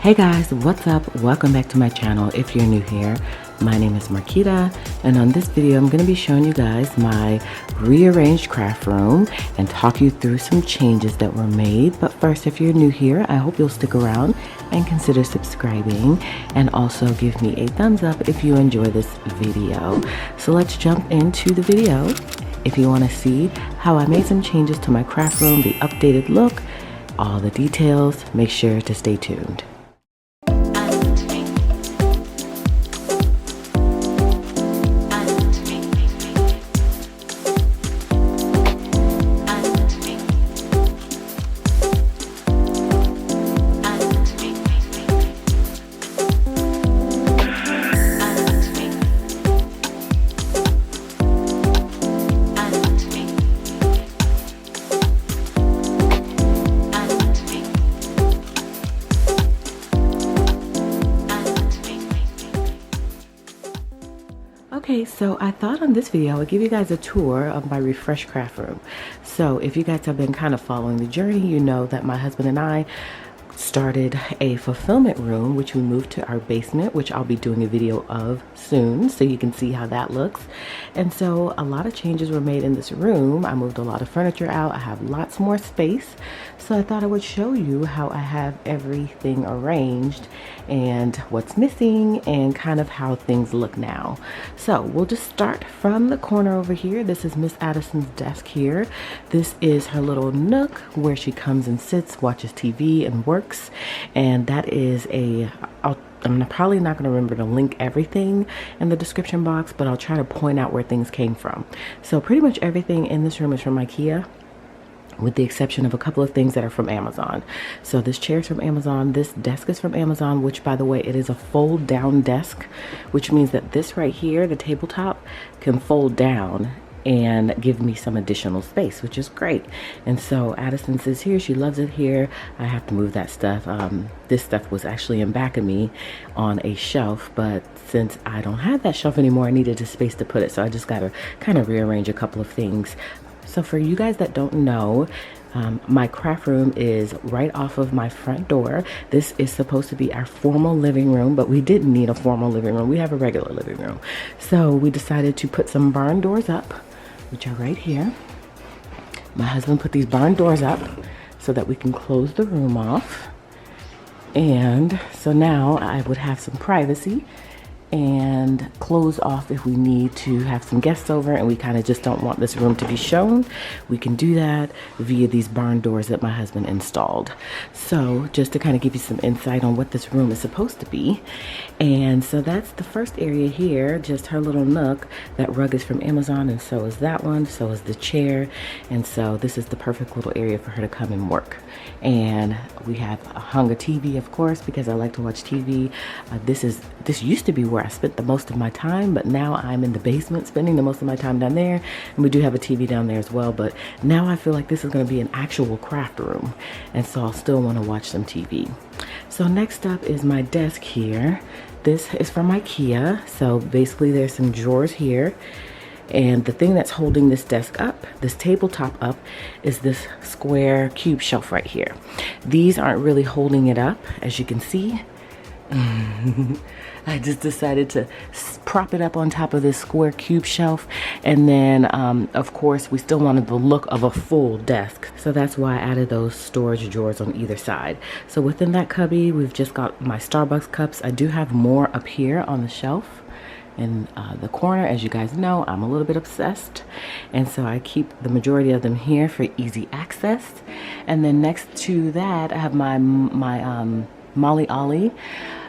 Hey guys, what's up? Welcome back to my channel. If you're new here, my name is Quita, and on this video I'm going to be showing you guys my rearranged craft room and talk you through some changes that were made. But first, if you're new here, I hope you'll stick around and consider subscribing, and also give me a thumbs up if you enjoy this video. So let's jump into the video. If you want to see how I made some changes to my craft room, the updated look, all the details, make sure to stay tuned. Okay, so I thought on this video I would give you guys a tour of my refreshed craft room. So if you guys have been kind of following the journey, you know that my husband and I started a fulfillment room, which we moved to our basement, which I'll be doing a video of soon so you can see how that looks. And so a lot of changes were made in this room. I moved a lot of furniture out. I have lots more space, so I thought I would show you how I have everything arranged and what's missing and kind of how things look now. So we'll just start from the corner over here. This is Miss Addison's desk here. This is her little nook where she comes and sits, watches TV and works. And that is I'm probably not going to remember to link everything in the description box, but I'll try to point out where things came from. So pretty much everything in this room is from IKEA, with the exception of a couple of things that are from Amazon. So this chair is from Amazon, this desk is from Amazon, which by the way, it is a fold down desk, which means that this right here, the tabletop, can fold down and give me some additional space, which is great. And so Addison says here, she loves it here. I have to move that stuff. This stuff was actually in back of me on a shelf, but since I don't have that shelf anymore, I needed a space to put it. So I just got to kind of rearrange a couple of things. So for you guys that don't know, my craft room is right off of my front door. This is supposed to be our formal living room, but we didn't need a formal living room. We have a regular living room. So we decided to put some barn doors up, which are right here. My husband put these barn doors up so that we can close the room off. And so now I would have some privacy and close off if we need to have some guests over and we kind of just don't want this room to be shown. We can do that via these barn doors that my husband installed. So just to kind of give you some insight on what this room is supposed to be. And so that's the first area here, just her little nook. That rug is from Amazon, and so is that one, so is the chair. And so this is the perfect little area for her to come and work. And we have hung a TV, of course, because I like to watch TV. This used to be where I spent the most of my time, but now I'm in the basement spending the most of my time down there. And we do have a TV down there as well, but now I feel like this is going to be an actual craft room, and so I'll still want to watch some TV. So next up is my desk here. This is from IKEA. So basically there's some drawers here, and the thing that's holding this desk up, this tabletop up, is this square cube shelf right here. These aren't really holding it up, as you can see. I just decided to prop it up on top of this square cube shelf, and then of course we still wanted the look of a full desk, so that's why I added those storage drawers on either side. So within that cubby, we've just got my Starbucks cups. I do have more up here on the shelf in the corner. As you guys know, I'm a little bit obsessed, and so I keep the majority of them here for easy access. And then next to that, I have my Molly Ollie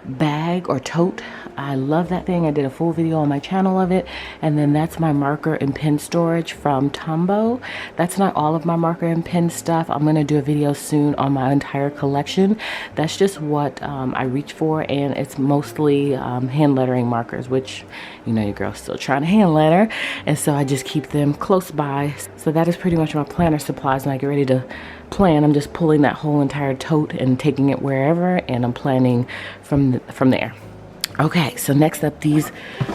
bag or tote. I love that thing. I did a full video on my channel of it. And then that's my marker and pen storage from Tombow. That's not all of my marker and pen stuff. I'm going to do a video soon on my entire collection. That's just what I reach for, and it's mostly hand lettering markers, which, you know, your girl's still trying to hand letter, and so I just keep them close by. So that is pretty much my planner supplies. When I get ready to plan, I'm just pulling that whole entire tote and taking it wherever, and I'm planning from there. Okay, so next up, these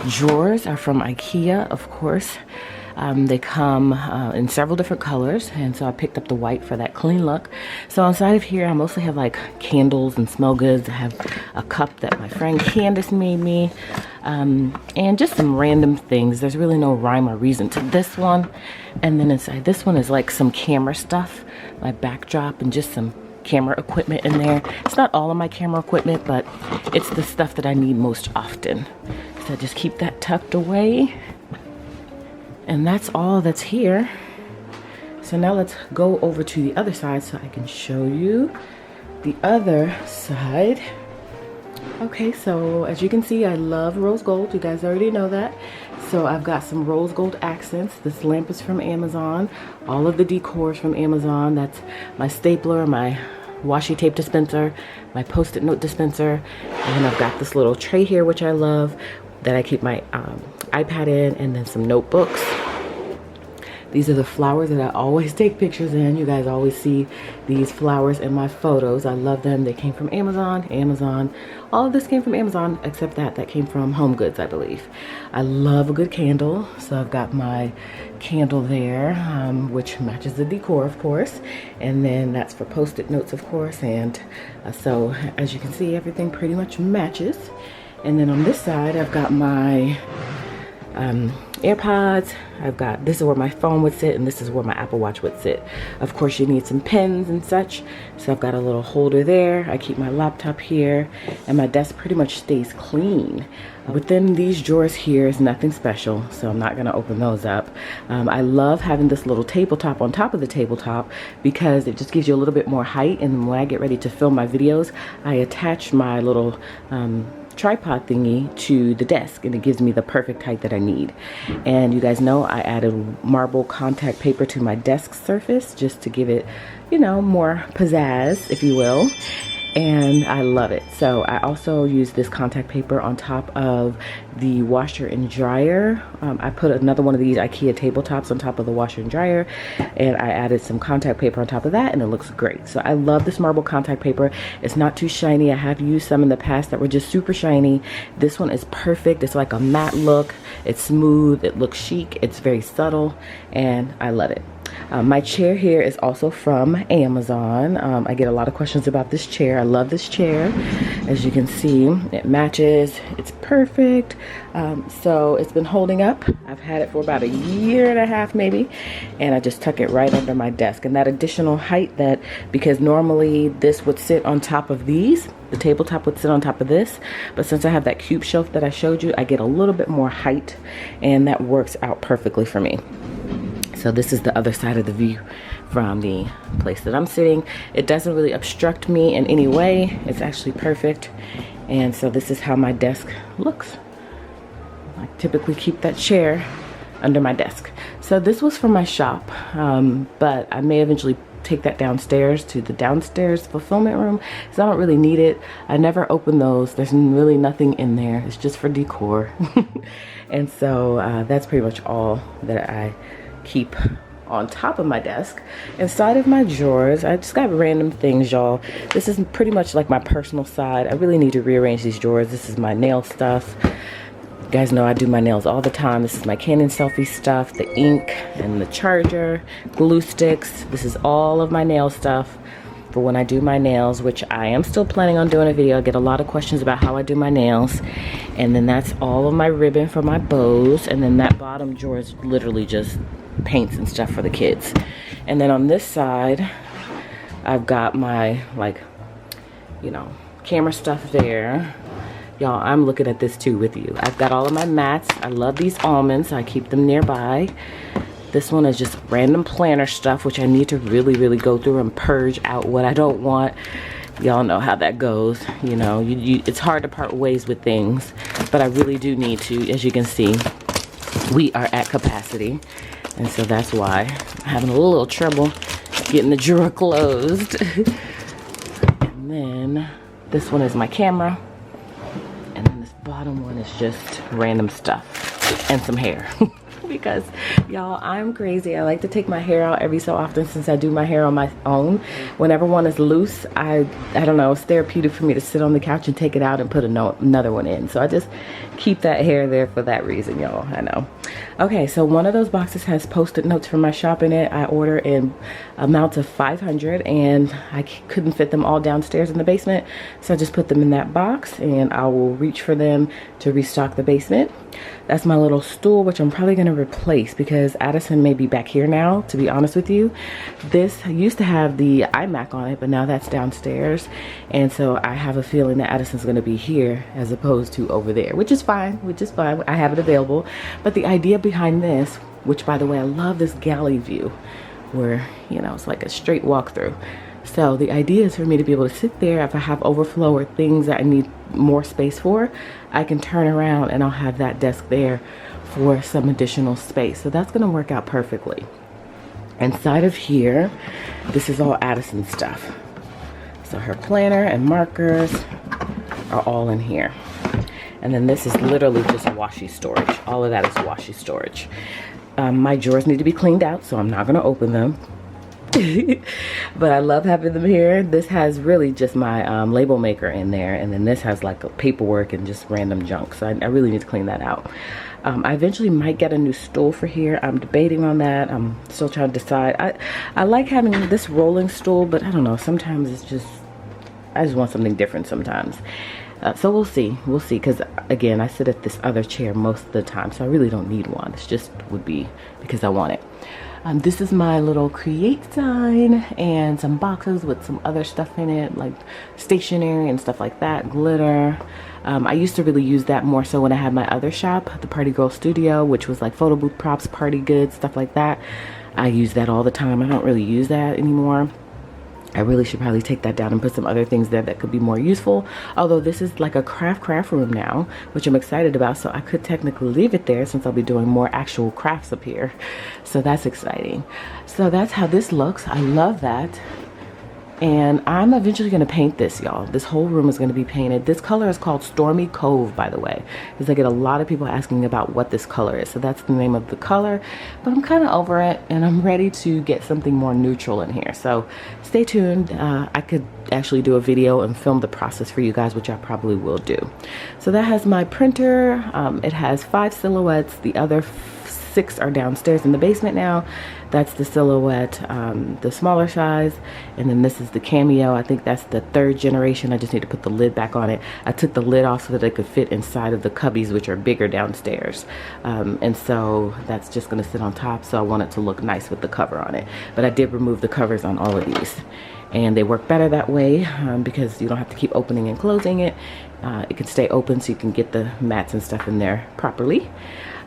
drawers are from IKEA, of course. They come in several different colors, and so I picked up the white for that clean look. So inside of here I mostly have like candles and smell goods. I have a cup that my friend Candace made me, and just some random things. There's really no rhyme or reason to this one. And then inside this one is like some camera stuff, my backdrop, and just some camera equipment in there. It's not all of my camera equipment, but it's the stuff that I need most often. So I just keep that tucked away. And that's all that's here. So now let's go over to the other side so I can show you the other side. Okay, so as you can see, I love rose gold. You guys already know that. So I've got some rose gold accents. This lamp is from Amazon. All of the decor is from Amazon. That's my stapler, my washi tape dispenser, my post-it note dispenser. And I've got this little tray here, which I love, that I keep my iPad in, and then some notebooks. These are the flowers that I always take pictures in. You guys always see these flowers in my photos. I love them. They came from Amazon. All of this came from Amazon, except that came from HomeGoods, I believe. I love a good candle. So I've got my candle there, which matches the decor, of course. And then that's for post-it notes, of course. And so as you can see, everything pretty much matches. And then on this side, I've got my AirPods. This is where my phone would sit, and this is where my Apple Watch would sit. Of course, you need some pens and such, so I've got a little holder there. I keep my laptop here, and my desk pretty much stays clean. Within these drawers here is nothing special, so I'm not gonna open those up. I love having this little tabletop on top of the tabletop because it just gives you a little bit more height, and when I get ready to film my videos, I attach my little tripod thingy to the desk, and it gives me the perfect height that I need. And you guys know I added marble contact paper to my desk surface just to give it, you know, more pizzazz, if you will. And I love it. So I also use this contact paper on top of the washer and dryer. I put another one of these IKEA tabletops on top of the washer and dryer, and I added some contact paper on top of that, and it looks great. So I love this marble contact paper. It's not too shiny. I have used some in the past that were just super shiny. This one is perfect. It's like a matte look. It's smooth. It looks chic. It's very subtle, and I love it. My chair here is also from Amazon. I get a lot of questions about this chair. I love this chair. As you can see, it matches. It's perfect. So it's been holding up. I've had it for about 1.5 years maybe, and I just tuck it right under my desk. And that additional height, because normally this would sit on top of these, the tabletop would sit on top of this, but since I have that cube shelf that I showed you, I get a little bit more height, and that works out perfectly for me. So this is the other side of the view from the place that I'm sitting. It doesn't really obstruct me in any way. It's actually perfect. And so this is how my desk looks. I typically keep that chair under my desk. So this was from my shop, but I may eventually take that downstairs to the downstairs fulfillment room because I don't really need it. I never open those. There's really nothing in there. It's just for decor. And so that's pretty much all that I keep on top of my desk. Inside of my drawers, I just got random things, y'all. This is pretty much like my personal side. I really need to rearrange these drawers. This is my nail stuff. You guys know I do my nails all the time. This is my Canon selfie stuff, the ink and the charger, glue sticks. This is all of my nail stuff for when I do my nails, which I am still planning on doing a video. I get a lot of questions about how I do my nails. And then that's all of my ribbon for my bows. And then that bottom drawer is literally just paints and stuff for the kids. And then on this side, I've got my, like, you know, camera stuff there. Y'all, I'm looking at this too with you. I've got all of my mats. I love these almonds. I keep them nearby. This one is just random planner stuff, which I need to really go through and purge out what I don't want. Y'all know how that goes. You know, it's hard to part ways with things, but I really do need to. As you can see, we are at capacity. And so that's why I'm having a little trouble getting the drawer closed. And then this one is my camera. And then this bottom one is just random stuff and some hair. Because y'all, I'm crazy. I like to take my hair out every so often since I do my hair on my own. Whenever one is loose, I don't know, it's therapeutic for me to sit on the couch and take it out and put another one in. So I just keep that hair there for that reason, y'all. I know. Okay, so one of those boxes has post-it notes for my shop in it. I order in amounts of 500 and I couldn't fit them all downstairs in the basement. So I just put them in that box and I will reach for them to restock the basement. That's my little stool, which I'm probably gonna replace because Addison may be back here now, to be honest with you. This used to have the iMac on it, but now that's downstairs. And so I have a feeling that Addison's gonna be here as opposed to over there, which is fine, I have it available. But the idea behind this, which by the way, I love this galley view where, you know, it's like a straight walkthrough. So the idea is for me to be able to sit there. If I have overflow or things that I need more space for, I can turn around and I'll have that desk there for some additional space. So that's gonna work out perfectly. Inside of here, this is all Addison stuff. So her planner and markers are all in here. And then this is literally just washi storage. All of that is washi storage. My drawers need to be cleaned out, so I'm not gonna open them. But I love having them here. This has really just my label maker in there, and then this has like a paperwork and just random junk, so I really need to clean that out. I eventually might get a new stool for here. I'm debating on that. I'm still trying to decide. I like having this rolling stool, but I don't know, sometimes it's just, I just want something different sometimes. So we'll see, because again, I sit at this other chair most of the time, so I really don't need one. It's just would be because I want it. This is my little create sign and some boxes with some other stuff in it, like stationery and stuff like that, glitter. I used to really use that more so when I had my other shop, the Party Girl Studio, which was like photo booth props, party goods, stuff like that. I use that all the time. I don't really use that anymore. I really should probably take that down and put some other things there that could be more useful. Although this is like a craft room now, which I'm excited about. So I could technically leave it there since I'll be doing more actual crafts up here. So that's exciting. So that's how this looks. I love that. And I'm eventually gonna paint this, y'all. This whole room is gonna be painted. This color is called Stormy Cove, by the way, because I get a lot of people asking about what this color is. So that's the name of the color, but I'm kind of over it and I'm ready to get something more neutral in here. So stay tuned. I could actually do a video and film the process for you guys, which I probably will do. So that has my printer. It has 5 silhouettes. The other 6 are downstairs in the basement now. That's the silhouette, the smaller size, and then this is the Cameo. I think that's the 3rd generation. I just need to put the lid back on it. I took the lid off so that it could fit inside of the cubbies, which are bigger downstairs. And so that's just gonna sit on top, so I want it to look nice with the cover on it. But I did remove the covers on all of these. And they work better that way because you don't have to keep opening and closing it. It can stay open so you can get the mats and stuff in there properly.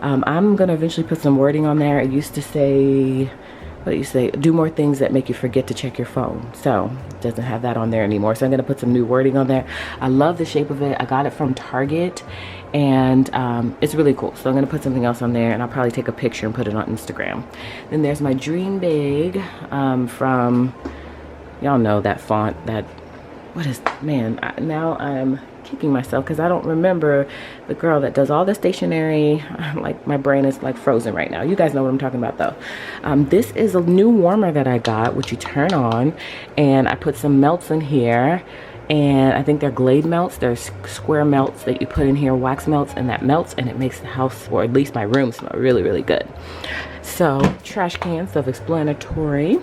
I'm gonna eventually put some wording on there. It used to say, what do you say? Do more things that make you forget to check your phone. So it doesn't have that on there anymore. So I'm gonna put some new wording on there. I love the shape of it. I got it from Target and it's really cool. So I'm gonna put something else on there and I'll probably take a picture and put it on Instagram. Then there's my dream bag from, y'all know that font, that, what is, man, now I'm kicking myself because I don't remember the girl that does all the stationery. Like my brain is like frozen right now. You guys know what I'm talking about though. This is a new warmer that I got, which you turn on, and I put some melts in here, and I think they're Glade melts. They're square melts that you put in here, wax melts, and that melts and it makes the house, or at least my room, smell really, really good. So trash can, self-explanatory.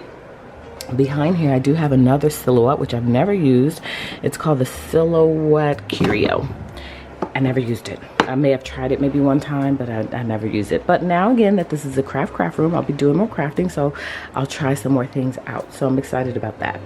Behind here I do have another silhouette which I've never used. It's called the Silhouette Curio. I never used it. I may have tried it maybe one time, but I never used it. But now again that this is a craft room, I'll be doing more crafting, so I'll try some more things out. So I'm excited about that.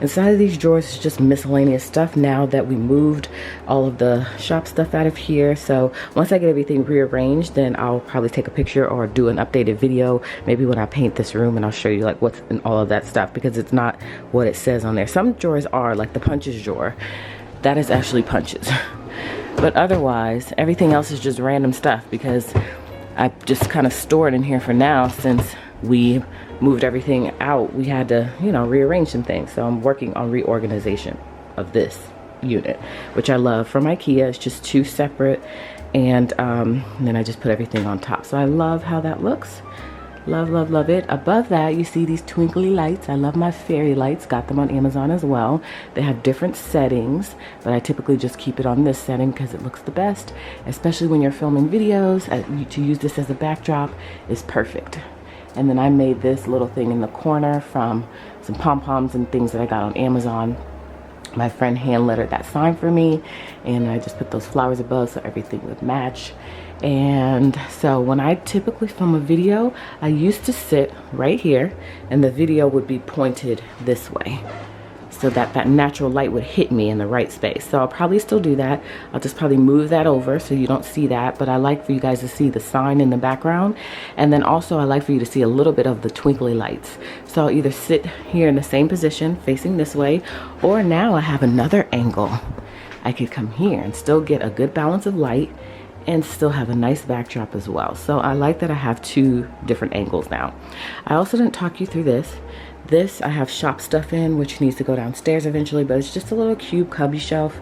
Inside of these drawers is just miscellaneous stuff now that we moved all of the shop stuff out of here. So once I get everything rearranged, then I'll probably take a picture or do an updated video maybe when I paint this room, and I'll show you like what's in all of that stuff, because it's not what it says on there. Some drawers are, like the punches drawer, that is actually punches. But otherwise, everything else is just random stuff because I just kind of stored in here for now. Since we moved everything out, we had to, you know, rearrange some things. So I'm working on reorganization of this unit, which I love, from IKEA. It's just 2 separate, and then I just put everything on top. So I love how that looks. Love, love, love it. Above that, you see these twinkly lights. I love my fairy lights. Got them on Amazon as well. They have different settings, but I typically just keep it on this setting because it looks the best, especially when you're filming videos. To use this as a backdrop is perfect. And then I made this little thing in the corner from some pom-poms and things that I got on Amazon. My friend hand lettered that sign for me, and I just put those flowers above so everything would match. And so when I typically film a video, I used to sit right here and the video would be pointed this way so that that natural light would hit me in the right space. So I'll probably still do that. I'll just probably move that over so you don't see that, but I like for you guys to see the sign in the background. And then also I like for you to see a little bit of the twinkly lights. So I'll either sit here in the same position facing this way, or now I have another angle. I could come here and still get a good balance of light and still have a nice backdrop as well. So I like that I have two different angles now. I also didn't talk you through this. This I have shop stuff in, which needs to go downstairs eventually, but it's just a little cube cubby shelf,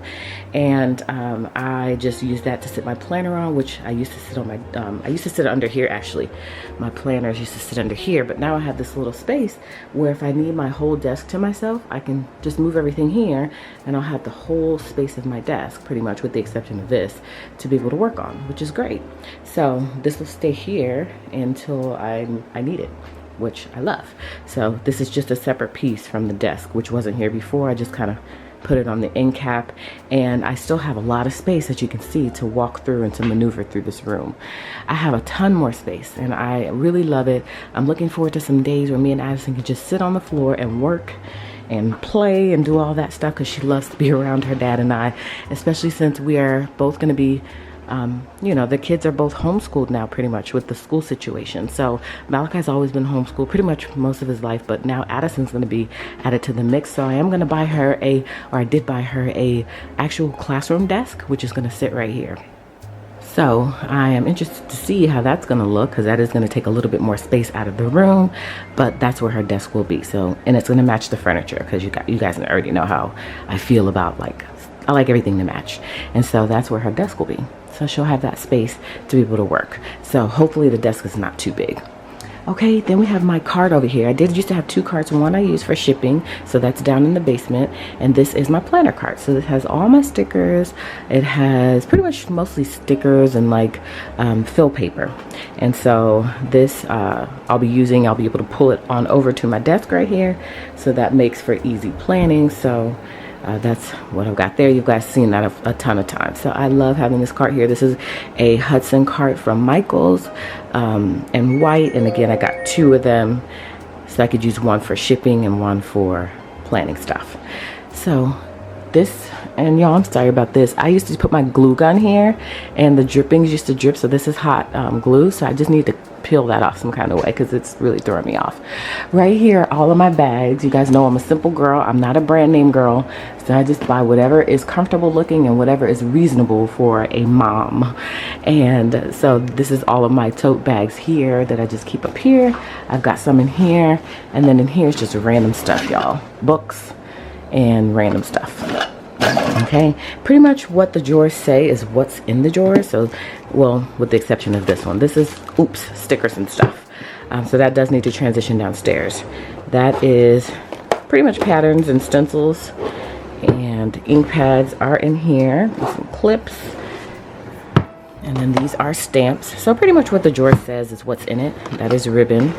and I just use that to sit my planner on, which I used to sit on my I used to sit under here actually. My planners used to sit under here, but now I have this little space where if I need my whole desk to myself, I can just move everything here and I'll have the whole space of my desk, pretty much with the exception of this, to be able to work on, which is great. So this will stay here until I need it, which I love. So this is just a separate piece from the desk, which wasn't here before. I just kind of put it on the end cap, and I still have a lot of space, as you can see, to walk through and to maneuver through this room. I have a ton more space and I really love it. I'm looking forward to some days where me and Addison can just sit on the floor and work and play and do all that stuff, because she loves to be around her dad and I, especially since we are both going to be you know, the kids are both homeschooled now pretty much with the school situation. So Malachi's always been homeschooled pretty much most of his life, but now Addison's going to be added to the mix. So I am going to buy her I did buy her a actual classroom desk, which is going to sit right here. So I am interested to see how that's going to look, because that is going to take a little bit more space out of the room, but that's where her desk will be. So, and it's going to match the furniture, because you guys already know how I feel about, like, I like everything to match. And so that's where her desk will be. So she'll have that space to be able to work. So hopefully the desk is not too big. Okay, then we have my cart over here. I did used to have two carts. One I use for shipping, so that's down in the basement. And this is my planner cart. So this has all my stickers. It has pretty much mostly stickers and like fill paper. And so this I'll be able to pull it on over to my desk right here. So that makes for easy planning. So that's what I've got there. You guys seen that a ton of times. So I love having this cart here. This is a Hudson cart from Michael's in white. And again, I got two of them, so I could use one for shipping and one for planning stuff. So this, and y'all, I'm sorry about this. I used to put my glue gun here and the drippings used to drip. So this is hot glue. So I just need to peel that off some kind of way, because it's really throwing me off. Right here, all of my bags. You guys know I'm a simple girl. I'm not a brand name girl. So I just buy whatever is comfortable looking and whatever is reasonable for a mom. And so this is all of my tote bags here that I just keep up here. I've got some in here, and then in here is just random stuff, y'all. Books and random stuff. Okay, pretty much what the drawers say is what's in the drawers. So, well, with the exception of this one, this is stickers and stuff. So that does need to transition downstairs. That is pretty much patterns and stencils, and ink pads are in here, some clips, and then these are stamps. So pretty much what the drawer says is what's in it. That is ribbon.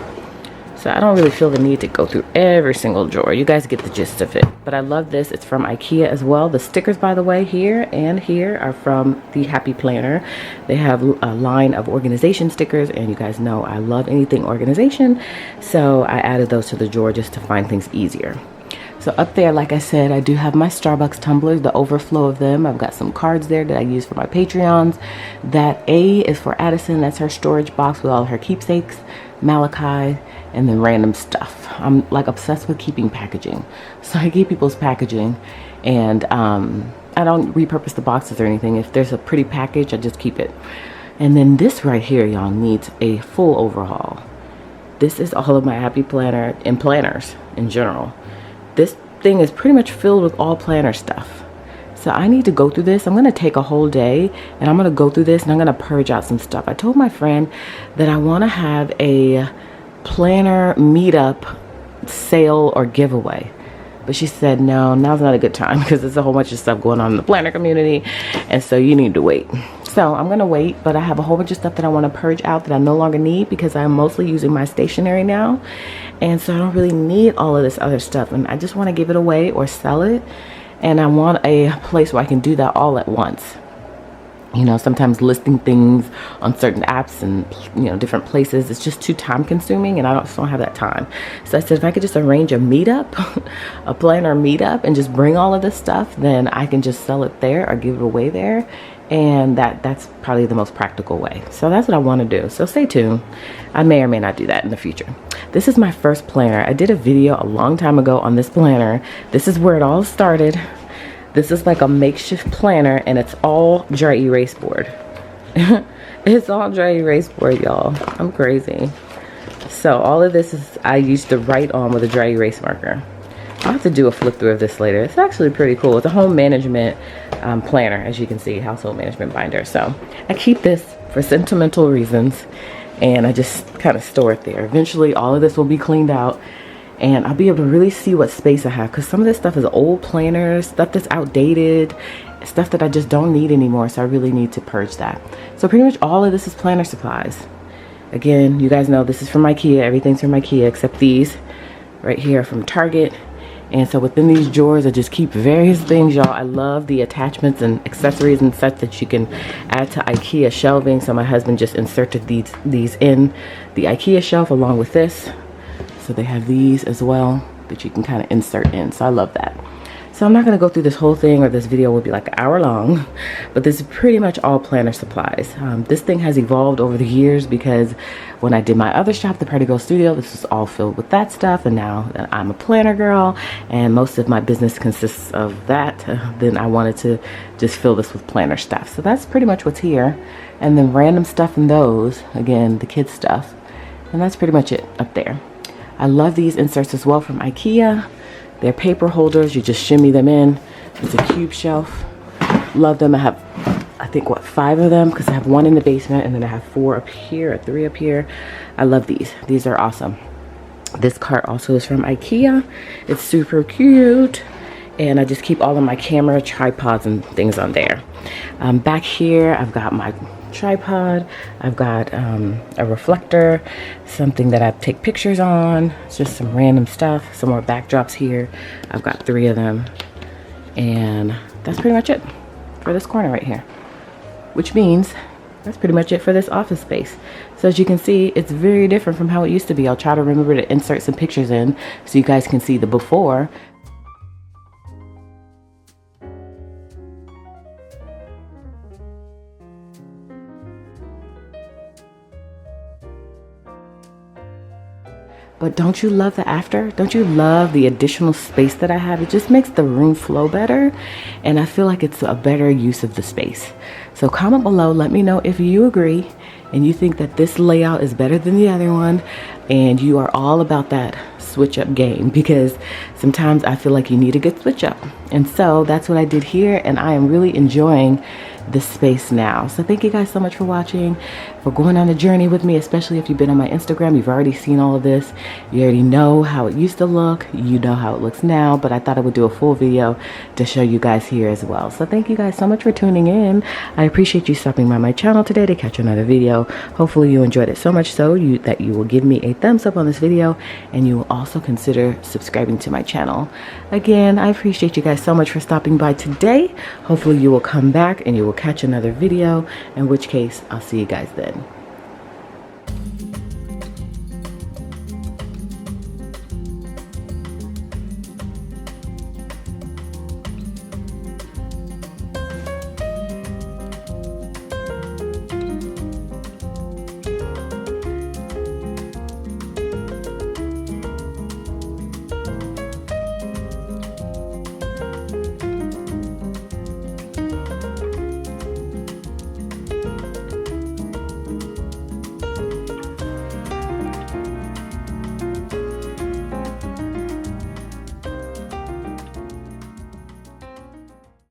So I don't really feel the need to go through every single drawer. You guys get the gist of it. But I love this. It's from IKEA as well. The stickers, by the way, here and here are from the Happy Planner. They have a line of organization stickers, and you guys know I love anything organization. So I added those to the drawer just to find things easier. So up there, like I said, I do have my Starbucks tumblers, the overflow of them. I've got some cards there that I use for my Patreons. That A is for Addison. That's her storage box with all her keepsakes, Malachi, and then random stuff. I'm like obsessed with keeping packaging. So I keep people's packaging, and I don't repurpose the boxes or anything. If there's a pretty package, I just keep it. And then this right here, y'all, needs a full overhaul. This is all of my Happy Planner and planners in general. This thing is pretty much filled with all planner stuff. So I need to go through this. I'm going to take a whole day and I'm going to go through this and I'm going to purge out some stuff. I told my friend that I want to have a planner meetup sale or giveaway. But she said, no, now's not a good time because there's a whole bunch of stuff going on in the planner community. And so you need to wait. So I'm going to wait, but I have a whole bunch of stuff that I want to purge out that I no longer need because I'm mostly using my stationery now. And so I don't really need all of this other stuff. And I just want to give it away or sell it. And I want a place where I can do that all at once. You know, sometimes listing things on certain apps and, you know, different places, it's just too time consuming and I just don't have that time. So I said, if I could just arrange a meetup, a planner meetup, and just bring all of this stuff, then I can just sell it there or give it away there. And that's probably the most practical way. So that's what I want to do. So stay tuned. I may or may not do that in the future. This is my first planner. I did a video a long time ago on this planner. This is where it all started. This is like a makeshift planner and it's all dry erase board. It's all dry erase board, y'all. I'm crazy. So all of this is I used to write on with a dry erase marker. I'll have to do a flip through of this later. It's actually pretty cool. It's a home management planner, as you can see, household management binder. So I keep this for sentimental reasons and I just kind of store it there. Eventually all of this will be cleaned out and I'll be able to really see what space I have, because some of this stuff is old planners, stuff that's outdated, stuff that I just don't need anymore. So I really need to purge that. So pretty much all of this is planner supplies. Again, you guys know this is from IKEA. Everything's from IKEA except these right here from Target. And so within these drawers I just keep various things, y'all. I love the attachments and accessories and such that you can add to IKEA shelving. So my husband just inserted these in the IKEA shelf along with this. So they have these as well that you can kind of insert in. So I love that. So I'm not going to go through this whole thing, or this video will be like an hour long, but this is pretty much all planner supplies. This thing has evolved over the years because when I did my other shop, the Pretty Girl Studio, this was all filled with that stuff. And now that I'm a planner girl and most of my business consists of that, then I wanted to just fill this with planner stuff. So that's pretty much what's here. And then random stuff in those, again, the kids stuff. And that's pretty much it up there. I love these inserts as well from IKEA. They're paper holders. You just shimmy them in. It's a cube shelf. Love them. I have, I think, what, 5 of them, because I have 1 in the basement and then I have 4 up here or 3 up here. I love these. These are awesome. This cart also is from IKEA. It's super cute. And I just keep all of my camera tripods and things on there. Back here, I've got my tripod. I've got a reflector, something that I take pictures on. It's just some random stuff. Some more backdrops here. I've got 3 of them. And that's pretty much it for this corner right here. Which means that's pretty much it for this office space. So as you can see, it's very different from how it used to be. I'll try to remember to insert some pictures in so you guys can see the before. But don't you love the after? Don't you love the additional space that I have? It just makes the room flow better. And I feel like it's a better use of the space. So comment below, let me know if you agree and you think that this layout is better than the other one. And you are all about that switch up game, because sometimes I feel like you need a good switch up. And so that's what I did here. And I am really enjoying this space now. So thank you guys so much for watching, for going on the journey with me, especially if you've been on my Instagram. You've already seen all of this. You already know how it used to look. You know how it looks now, but I thought I would do a full video to show you guys here as well. So thank you guys so much for tuning in. I appreciate you stopping by my channel today to catch another video. Hopefully you enjoyed it so much so that you will give me a thumbs up on this video, and you will also consider subscribing to my channel. Again, I appreciate you guys so much for stopping by today. Hopefully you will come back and you will catch another video, in which case I'll see you guys then.